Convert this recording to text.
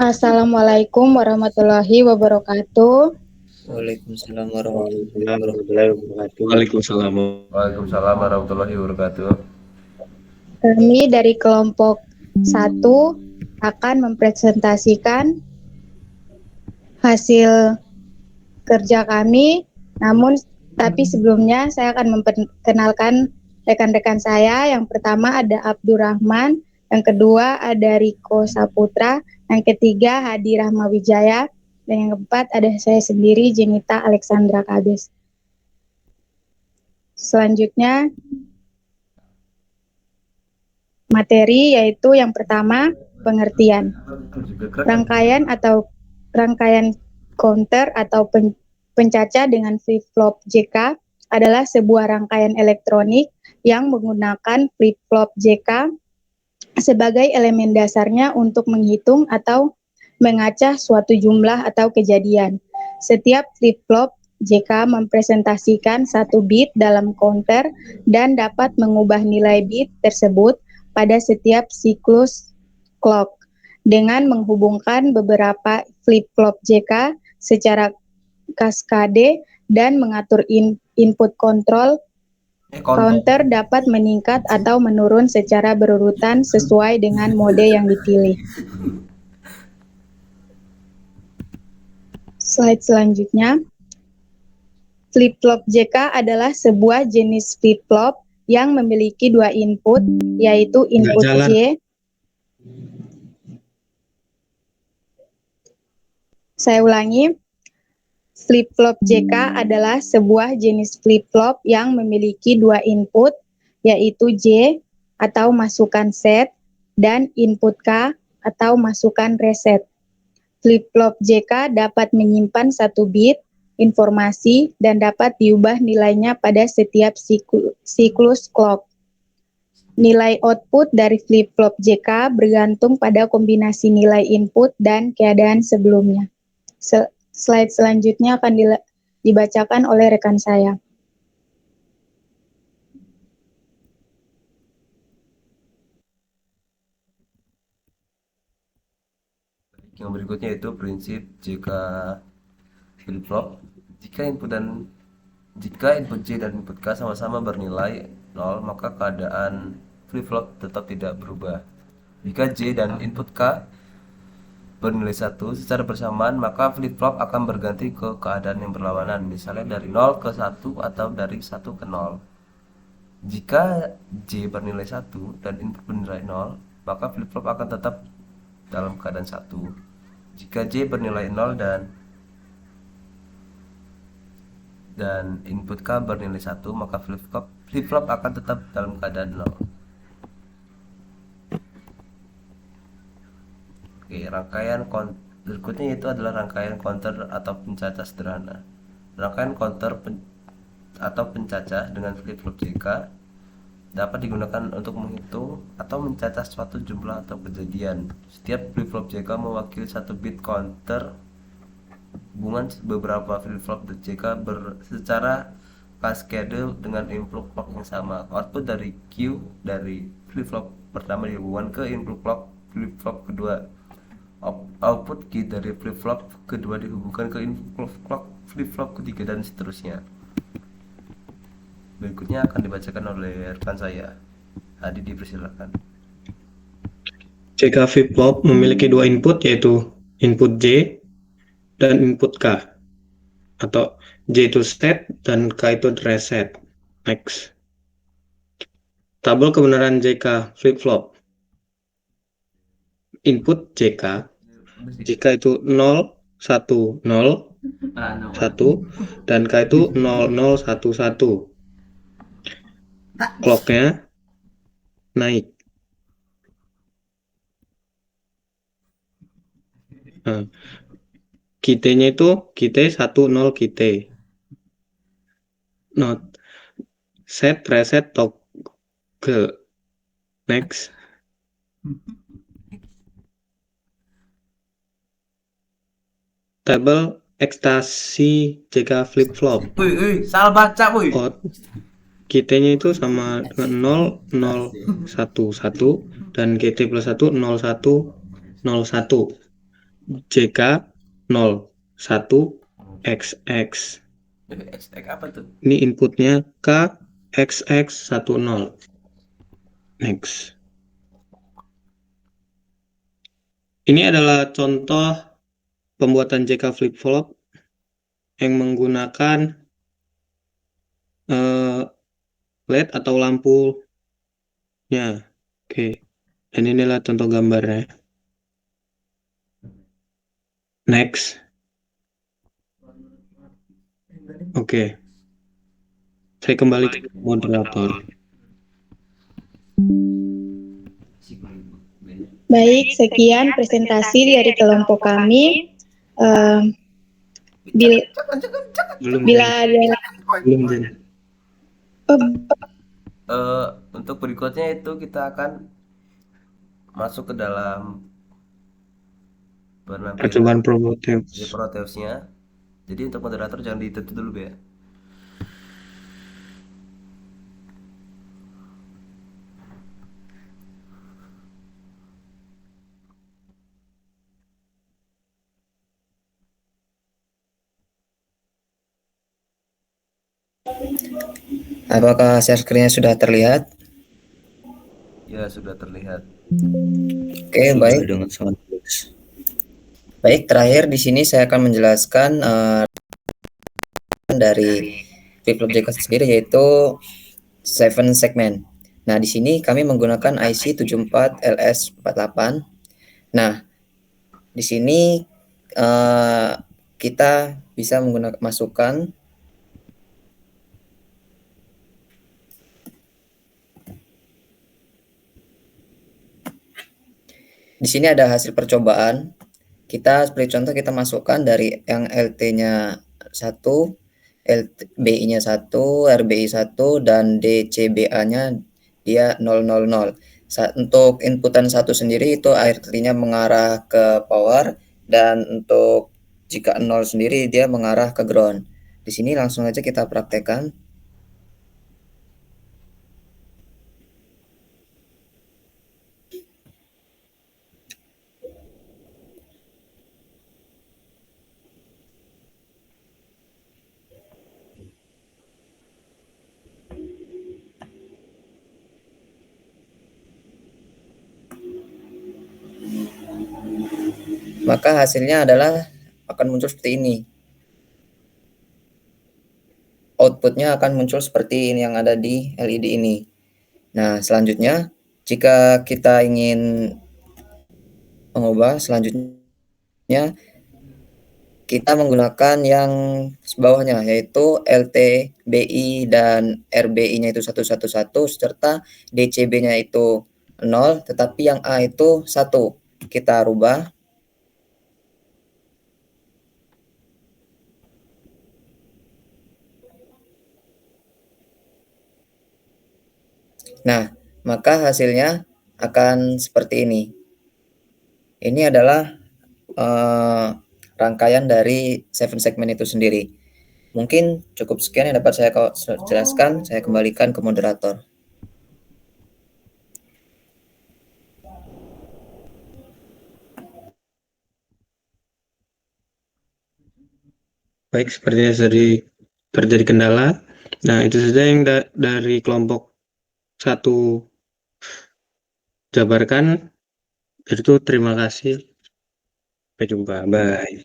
Assalamualaikum warahmatullahi wabarakatuh. Waalaikumsalam warahmatullahi Waalaikumsalam wabarakatuh. warahmatullahi wabarakatuh. Waalaikumsalam. Waalaikumsalam warahmatullahi wabarakatuh. Kami dari kelompok 1 akan mempresentasikan hasil kerja kami. Tapi sebelumnya saya akan memperkenalkan rekan-rekan saya. Yang pertama ada Abdurrahman, yang kedua ada Riko Saputra, yang ketiga Hadi Rahmawijaya, dan yang keempat ada saya sendiri, Jenita Alexandra Kabes. Selanjutnya materi yaitu yang pertama pengertian. Rangkaian counter atau pencaca dengan flip-flop JK adalah sebuah rangkaian elektronik yang menggunakan flip-flop JK sebagai elemen dasarnya untuk menghitung atau mengacah suatu jumlah atau kejadian. Setiap flip-flop JK mempresentasikan satu bit dalam counter dan dapat mengubah nilai bit tersebut pada setiap siklus clock dengan menghubungkan beberapa flip-flop JK secara kaskade dan mengatur input kontrol. Counter dapat meningkat atau menurun secara berurutan sesuai dengan mode yang dipilih. Slide selanjutnya. Flip-flop JK adalah sebuah jenis flip-flop yang memiliki dua input, yaitu input J. Saya ulangi. Flip-flop JK adalah sebuah jenis flip-flop yang memiliki dua input, yaitu J atau masukan set dan input K atau masukan reset. Flip-flop JK dapat menyimpan satu bit informasi dan dapat diubah nilainya pada setiap siklus clock. Nilai output dari flip-flop JK bergantung pada kombinasi nilai input dan keadaan sebelumnya. Slide selanjutnya akan dibacakan oleh rekan saya. Yang berikutnya itu prinsip jika flip-flop. Jika input J dan input K sama-sama bernilai 0, maka keadaan flip-flop tetap tidak berubah. Jika J dan input K bernilai 1 secara bersamaan, maka flip-flop akan berganti ke keadaan yang berlawanan, misalnya dari 0 ke 1 atau dari 1 ke 0. Jika J bernilai 1 dan input bernilai 0, maka flip-flop akan tetap dalam keadaan 1. Jika J bernilai 0 dan input K bernilai 1, maka flip-flop akan tetap dalam keadaan 0. Oke, rangkaian berikutnya itu adalah rangkaian counter atau pencacah sederhana. Rangkaian counter atau pencacah dengan flip-flop JK dapat digunakan untuk menghitung atau mencacah suatu jumlah atau kejadian. Setiap flip-flop JK mewakili satu bit counter. Hubungan beberapa flip-flop JK secara kaskade dengan input clock yang sama. Output dari Q dari flip-flop pertama dihubungkan ke input clock flip-flop kedua. Output Q dari flip-flop kedua dihubungkan ke input clock flip-flop ketiga, dan seterusnya. Berikutnya akan dibacakan oleh rekan saya. Hadi, dipersilakan. JK flip-flop memiliki dua input, yaitu input J dan input K, atau J itu set dan K itu reset. Next. Tabel kebenaran JK flip-flop. Input JK, jika itu 0, 1, 0, 1, dan K itu 0, 0, 1, 1. Clocknya naik. Nah, QT-nya itu QT 1, 0, QT. Not set, reset, toggle. Next. Tabel ekstasi JK flip-flop. Salah baca, woi. QT-nya itu sama dengan 0, 0, 1, 1, dan QT plus 1, 0, 1, 0, 1. JK 0, 1, XX. XX apa tuh? Ini inputnya K, XX, 1, 0. Next. Ini adalah contoh pembuatan JK flip-flop yang menggunakan LED atau lampunya. Oke. Dan inilah contoh gambarnya. Next. Oke. Saya kembali ke moderator. Baik, sekian presentasi dari kelompok kami. Bila Belum, ada belum, Jen. Untuk berikutnya itu kita akan masuk ke dalam Percobaan penampilan Prometheus. di Proteusnya. Jadi untuk moderator jangan ditutup dulu ya. Apakah share screen-nya sudah terlihat? Ya, sudah terlihat. Oke, baik. Dengan sangat bagus. Baik, terakhir di sini saya akan menjelaskan dari flip-flop JK sendiri, yaitu 7 segment. Nah, di sini kami menggunakan IC 74LS48. Nah, di sini kita bisa menggunakan masukkan di sini ada hasil percobaan. Kita seperti contoh kita masukkan dari yang LT-nya 1, BI-nya 1, RBI 1, dan DCBA-nya dia 000. Untuk inputan 1 sendiri itu artinya mengarah ke power, dan untuk jika 0 sendiri dia mengarah ke ground. Di sini langsung aja kita praktekkan. Maka hasilnya adalah akan muncul seperti ini. Outputnya akan muncul seperti ini yang ada di LED ini. Nah, selanjutnya jika kita ingin mengubah, selanjutnya kita menggunakan yang sebawahnya, yaitu LTBI dan RBI-nya itu 111 serta DCB-nya itu 0, tetapi yang A itu 1. Kita rubah. Nah, maka hasilnya akan seperti ini. Ini adalah rangkaian dari 7 segment itu sendiri. Mungkin cukup sekian yang dapat saya jelaskan. Saya kembalikan ke moderator. Baik, sepertinya terjadi kendala. Nah, itu saja yang dari kelompok 1 jabarkan. Itu terima kasih. Sampai jumpa. Bye.